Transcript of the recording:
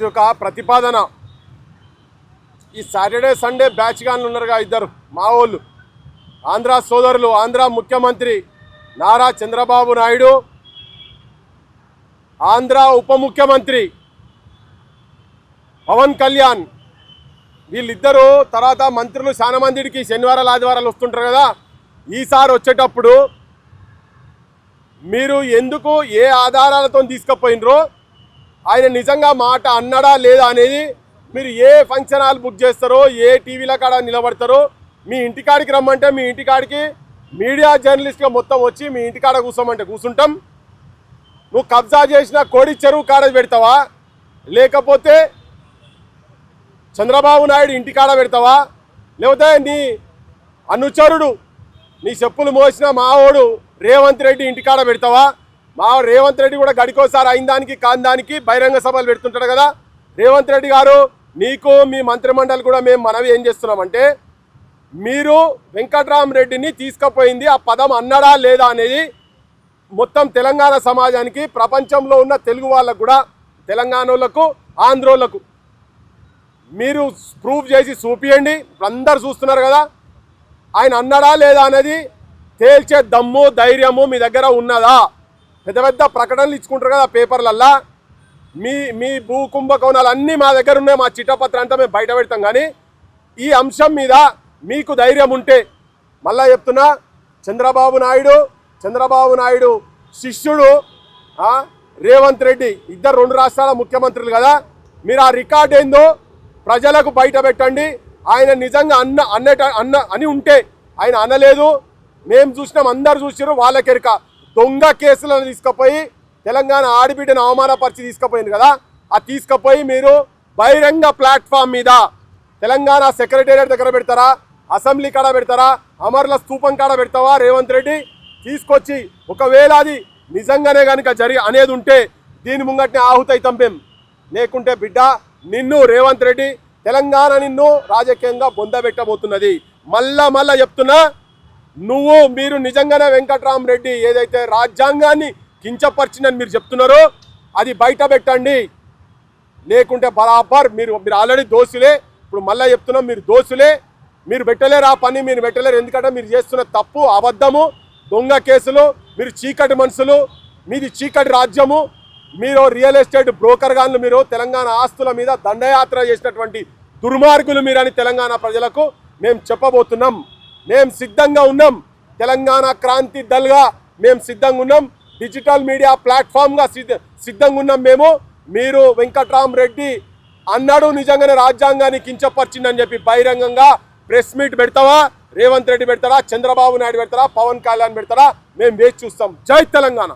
యొక్క ప్రతిపాదన ఈ సాటర్డే సండే బ్యాచ్ గాన్లు ఉన్నారుగా ఇద్దరు మా వాళ్ళు ఆంధ్ర సోదరులు, ఆంధ్ర ముఖ్యమంత్రి నారా చంద్రబాబు నాయుడు, ఆంధ్ర ఉప ముఖ్యమంత్రి పవన్ కళ్యాణ్, వీళ్ళిద్దరూ తర్వాత మంత్రులు చాలా మందికి శనివారాలు ఆదివారాలు వస్తుంటారు కదా. ఈసారి వచ్చేటప్పుడు మీరు ఎందుకు ఏ ఆధారాలతో తీసుకుపోయినరో, ఆయన నిజంగా మాట అన్నాడా లేదా అనేది, మీరు ఏ ఫంక్షన్ హాల్ బుక్ చేస్తారో, ఏ టీవీల కాడ నిలబడతారో, మీ ఇంటికాడికి రమ్మంటే మీ ఇంటికాడికి మీడియా జర్నలిస్ట్గా మొత్తం వచ్చి మీ ఇంటికాడ కూర్చోమంటే కూర్చుంటాం. నువ్వు కబ్జా చేసిన కోడి చెరువు కాడ పెడతావా, లేకపోతే చంద్రబాబు నాయుడు ఇంటికాడ పెడతావా, లేకపోతే నీ అనుచరుడు నీ చెప్పులు మోసిన మావోడు రేవంత్ రెడ్డి ఇంటికాడ పెడతావా? మా రేవంత్ రెడ్డి కూడా గడికోసారి అయిన దానికి కాని దానికి బహిరంగ సభలు పెడుతుంటాడు కదా. రేవంత్ రెడ్డి గారు, నీకు మీ మంత్రిమండలి కూడా మేము మనవి ఏం చేస్తున్నామంటే, మీరు వెంకట్రామరెడ్డిని తీసుకుపోయింది ఆ పదం అన్నడా లేదా అనేది మొత్తం తెలంగాణ సమాజానికి, ప్రపంచంలో ఉన్న తెలుగు వాళ్ళకు కూడా, తెలంగాణలకు ఆంధ్రోళ్లకు మీరు ప్రూఫ్ చేసి చూపియండి. అందరు చూస్తున్నారు కదా, ఆయన అన్నడా లేదా అనేది తేల్చే దమ్ము ధైర్యము మీ దగ్గర ఉన్నదా? పెద్ద పెద్ద ప్రకటనలు ఇచ్చుకుంటారు కదా పేపర్లల్లా, మీ భూ కుంభకోణాలు అన్నీ మా దగ్గర ఉన్నాయి, మా చిట్టపత్రం అంతా మేము బయట పెడతాం. కానీ ఈ అంశం మీద మీకు ధైర్యం ఉంటే, మళ్ళా చెప్తున్నా, చంద్రబాబు నాయుడు శిష్యుడు రేవంత్ రెడ్డి, ఇద్దరు 2 రాష్ట్రాల ముఖ్యమంత్రులు కదా, మీరు ఆ రికార్డ్ ఏందో ప్రజలకు బయట పెట్టండి. ఆయన నిజంగా అని ఉంటే, ఆయన అనలేదు, మేము చూసినాం, అందరు చూసారు, వాళ్ళకెరక దొంగ కేసులను తీసుకుపోయి తెలంగాణ ఆడిబిడ్డను అవమానపరిచి తీసుకుపోయింది కదా, అది తీసుకుపోయి మీరు బహిరంగ ప్లాట్ఫామ్ మీద తెలంగాణ సెక్రటేరియట్ దగ్గర పెడతారా, అసెంబ్లీ కాడ పెడతారా, అమర్ల స్తూపం కాడ పెడతావా? రేవంత్ రెడ్డి తీసుకొచ్చి, ఒకవేళ అది నిజంగానే కనుక అనేది ఉంటే దీని ముంగట్నే ఆహుతైతం మేము. లేకుంటే బిడ్డ, నిన్ను రేవంత్ రెడ్డి, తెలంగాణ నిన్ను రాజకీయంగా బొందబెట్టబోతున్నది. మళ్ళా చెప్తున్నా, మీరు నిజంగానే వెంకట్రామరెడ్డి ఏదైతే రాజ్యాంగాన్ని కించపరిచిందని మీరు చెప్తున్నారో అది బయట పెట్టండి. లేకుంటే బరాబర్ మీరు ఆల్రెడీ దోషులే. ఇప్పుడు మళ్ళీ చెప్తున్నాం, మీరు దోషులే, మీరు పెట్టలేరు ఆ పని, మీరు పెట్టలేరు. ఎందుకంటే మీరు చేస్తున్న తప్పు, అబద్ధము, దొంగ కేసులు, మీరు చీకటి మనుషులు, మీది చీకటి రాజ్యము, మీరు రియల్ ఎస్టేట్ బ్రోకర్ గాన్లు, మీరు తెలంగాణ ఆస్తుల మీద దండయాత్ర చేసినటువంటి దుర్మార్గులు మీరని తెలంగాణ ప్రజలకు మేము చెప్పబోతున్నాం. మేము సిద్ధంగా ఉన్నాం, తెలంగాణ క్రాంతి దల్గా మేము సిద్ధంగా ఉన్నాం, డిజిటల్ మీడియా ప్లాట్ఫామ్గా సిద్ధంగా ఉన్నాం మేము. మీరు వెంకట్రామరెడ్డి అన్నాడు నిజంగానే రాజ్యాంగాన్ని కించపరిచిందని చెప్పి బహిరంగంగా ప్రెస్ మీట్ పెడతావా? రేవంత్ రెడ్డి పెడతారా, చంద్రబాబు నాయుడు పెడతారా, పవన్ కళ్యాణ్ పెడతారా? మేము వేచి చూస్తాం. జై తెలంగాణ.